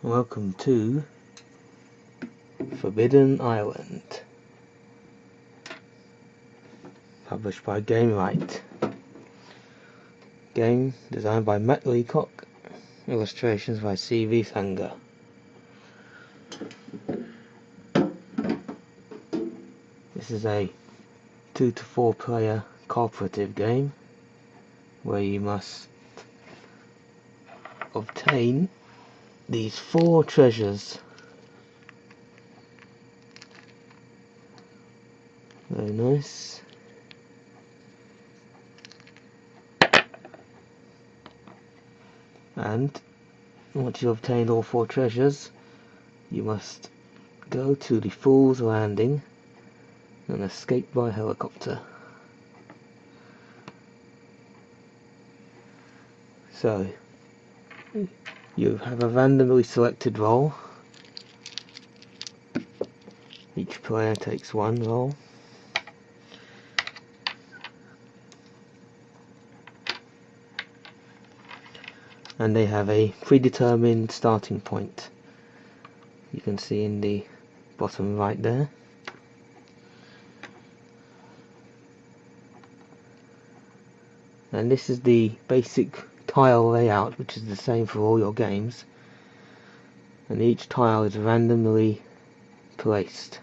Welcome to Forbidden Island, published by Gamewright. Game designed by Matt Leacock, illustrations by C.V. Thanger. This is a 2 to 4 player cooperative game where you must obtain these 4 treasures. Very nice. And once you've obtained all 4 treasures, you must go to the Fool's Landing and escape by helicopter. So, you have a randomly selected roll. Each player takes 1 roll. And they have a predetermined starting point. You can see in the bottom right there. And this is the basic tile layout, which is the same for all your games. And each tile is randomly placed.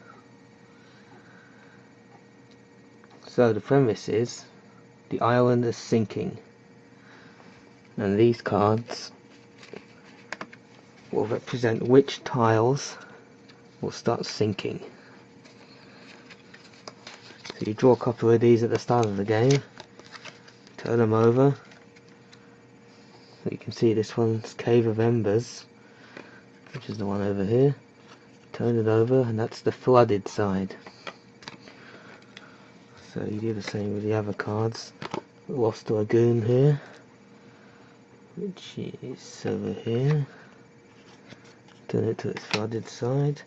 So the premise is the island is sinking. And these cards will represent which tiles will start sinking. So you draw a couple of these at the start of the game, turn them over. So you can see this one's Cave of Embers, which is the one over here. Turn it over and that's the flooded side. So you do the same with the other cards. Lost Lagoon here, which is over here. Turn it to its flooded side.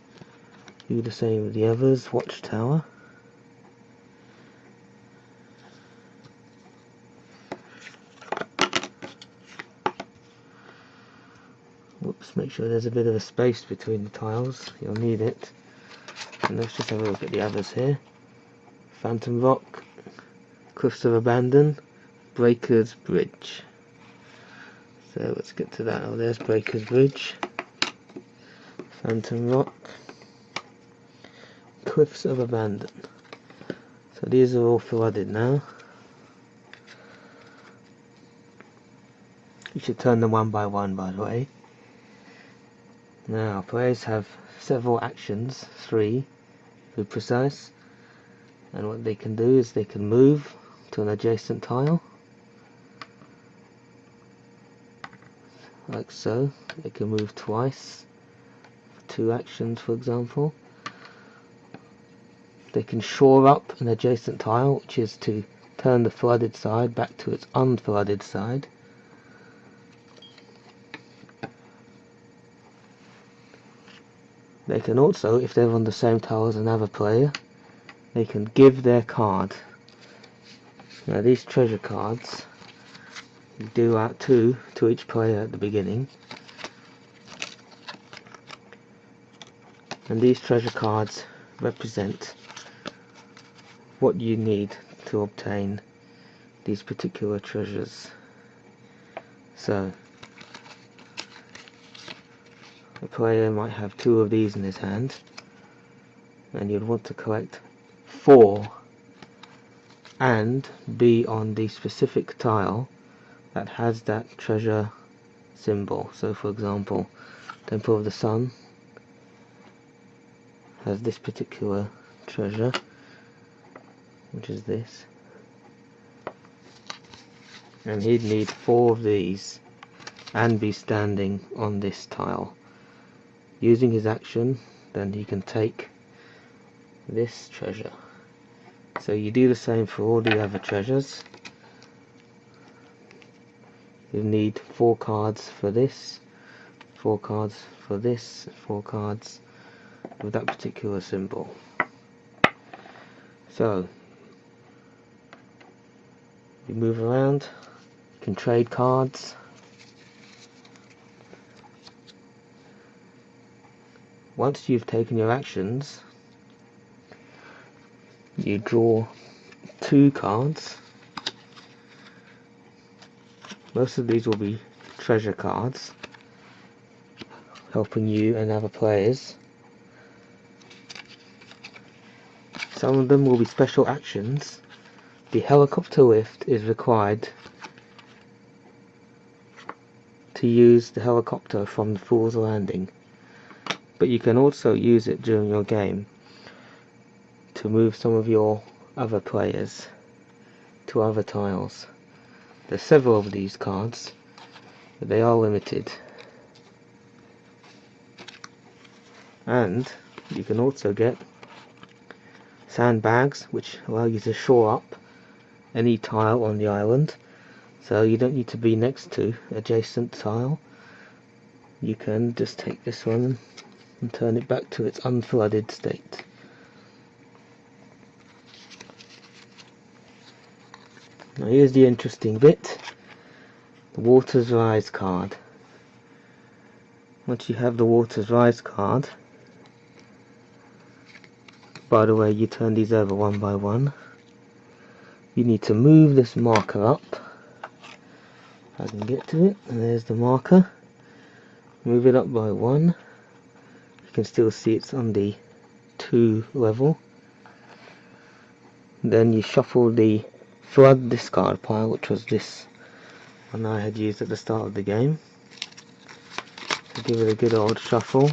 Do the same with the others. Watchtower. Whoops, make sure there's a bit of a space between the tiles. You'll need it. And let's just have a look at the others here. Phantom Rock, Cliffs of Abandon, Breaker's Bridge. So let's get to that. Oh, there's Breaker's Bridge, Phantom Rock, Cliffs of Abandon. So these are all flooded now. You should turn them one by one, by the way. Now, players have several actions, 3 to be precise. And what they can do is they can move to an adjacent tile, like so. They can move twice, 2 actions for example. They can shore up an adjacent tile, which is to turn the flooded side back to its unflooded side. They can also, if they're on the same tile as another player, they can give their card. Now these treasure cards, you do out 2 to each player at the beginning. And these treasure cards represent what you need to obtain these particular treasures. So, a player might have 2 of these in his hand, and you'd want to collect 4 and be on the specific tile that has that treasure symbol. So for example, Temple of the Sun has this particular treasure, which is this, and he'd need 4 of these and be standing on this tile. Using his action, then he can take this treasure. So you do the same for all the other treasures. You need 4 cards for this, 4 cards for this, 4 cards with that particular symbol. So you move around, you can trade cards, once you've taken your actions, you draw 2 cards. Most of these will be treasure cards, helping you and other players. Some of them will be special actions. The helicopter lift is required to use the helicopter from the Fool's Landing, but you can also use it during your game to move some of your other players to other tiles. There's several of these cards, but they are limited. And you can also get sandbags, which allow you to shore up any tile on the island, so you don't need to be next to adjacent tile. You can just take this one and turn it back to its unflooded state. Now here's the interesting bit, the Waters Rise card. Once you have the Waters Rise card, by the way, you turn these over one by one. You need to move this marker up. I can get to it, and there's the marker. Move it up by 1. You can still see it's on the 2 level. Then you shuffle the flood discard pile, which was this one I had used at the start of the game. So give it a good old shuffle.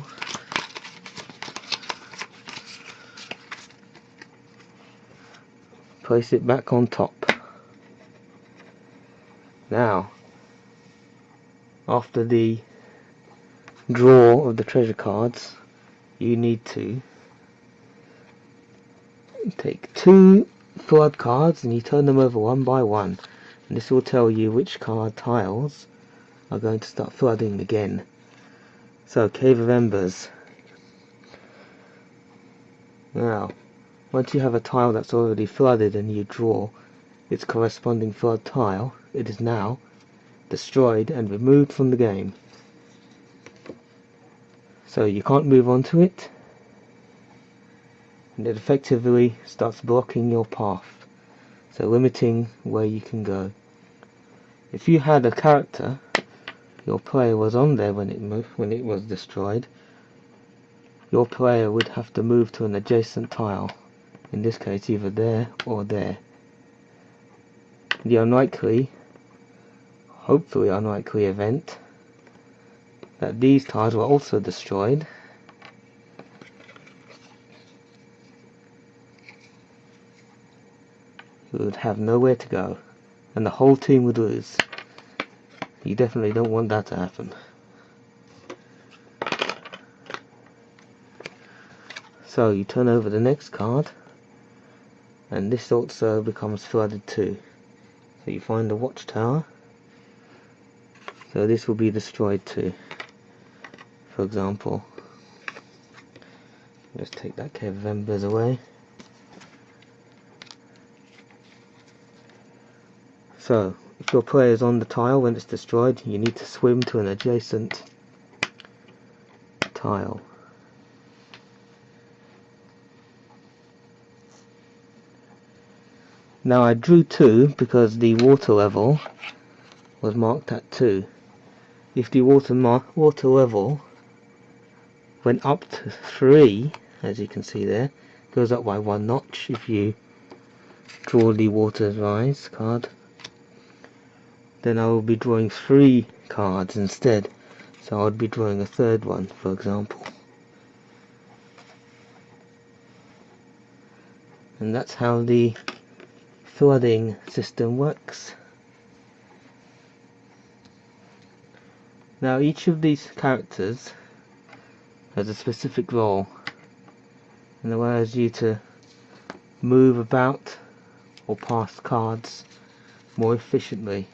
Place it back on top. Now, after the draw of the treasure cards, you need to take 2 flood cards and you turn them over one by one, and this will tell you which card tiles are going to start flooding again. So, Cave of Embers. Now, once you have a tile that's already flooded and you draw its corresponding flood tile, it is now destroyed and removed from the game. So you can't move on to it, and it effectively starts blocking your path, so limiting where you can go. If you had a character, your player was on there when it was destroyed, your player would have to move to an adjacent tile, in this case either there or there. The unlikely, hopefully unlikely event that these tiles were also destroyed, you would have nowhere to go, and the whole team would lose. You definitely don't want that to happen. So you turn over the next card, and this also becomes flooded too. So you find the watchtower, so this will be destroyed too. For example, let's take that Cave of Embers away. So, if your player is on the tile when it's destroyed, you need to swim to an adjacent tile. Now I drew 2 because the water level was marked at 2. If the water level went up to 3, as you can see there, goes up by 1 notch if you draw the Waters Rise card, then I will be drawing 3 cards instead. So I would be drawing a 3rd one, for example. And that's how the flooding system works. Now each of these characters has a specific role and allows you to move about or pass cards more efficiently.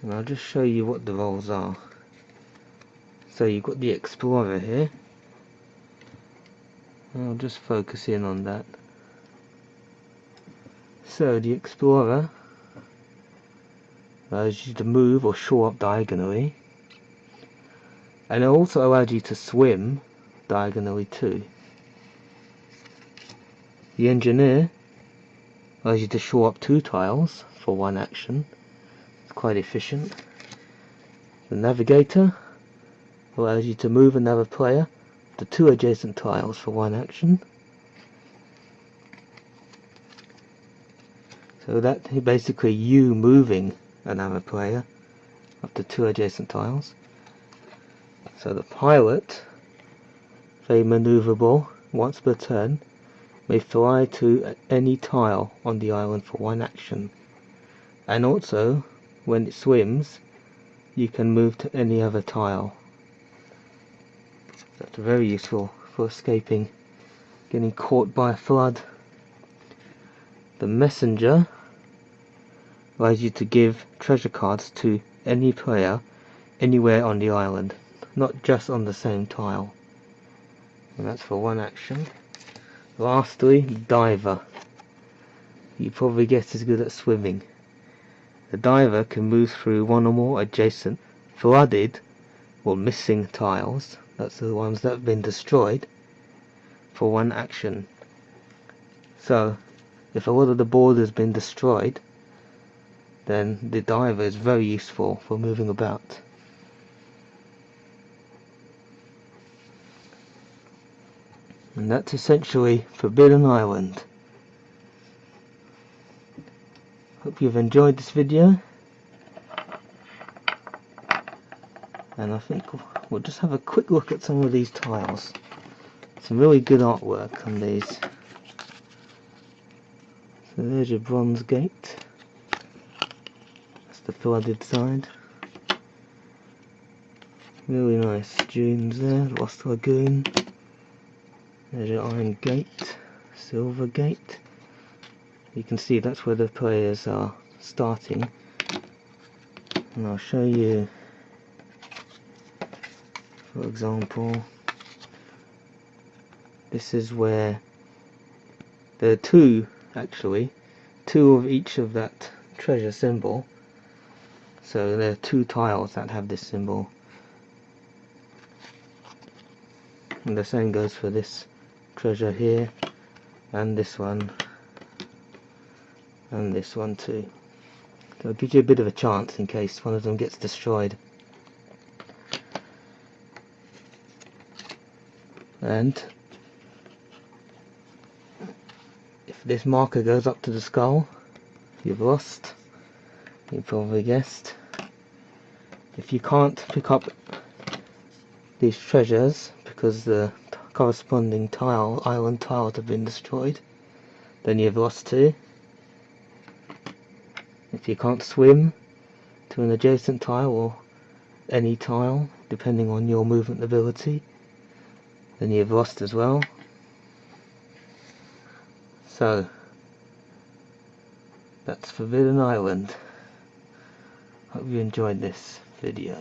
And I'll just show you what the roles are. So you've got the Explorer here. I'll just focus in on that. So the Explorer allows you to move or shore up diagonally. and it also allows you to swim diagonally too. The Engineer allows you to shore up 2 tiles for 1 action. It's quite efficient. The Navigator allows you to move another player to 2 adjacent tiles for 1 action. So that basically you moving another player up to 2 adjacent tiles. So the Pilot, very maneuverable, once per turn, may fly to any tile on the island for 1 action. And also, when it swims, you can move to any other tile. That's very useful for escaping getting caught by a flood. The Messenger allows you to give treasure cards to any player anywhere on the island, not just on the same tile. And that's for 1 action. Lastly, Diver. You probably guessed is good at swimming. The Diver can move through 1 or more adjacent flooded or missing tiles, that's the ones that have been destroyed, for 1 action. So if a lot of the board has been destroyed, then the Diver is very useful for moving about. And that's essentially Forbidden Island. Hope you've enjoyed this video, and I think we'll just have a quick look at some of these tiles. Some really good artwork on these. So there's your Bronze Gate. That's the flooded side. Really nice dunes there, Lost Lagoon. There's your Iron Gate, Silver Gate. You can see that's where the players are starting. And I'll show you, for example, this is where there are 2 actually, 2 of each of that treasure symbol. So there are 2 tiles that have this symbol. And the same goes for this treasure here, and this one, and this one too. So it gives you a bit of a chance in case one of them gets destroyed. And if this marker goes up to the skull, you've lost. You probably guessed. If you can't pick up these treasures because the corresponding island tiles have been destroyed, then you've lost too. If you can't swim to an adjacent tile or any tile, depending on your movement ability, then you've lost as well. So that's Forbidden Island. Hope you enjoyed this video.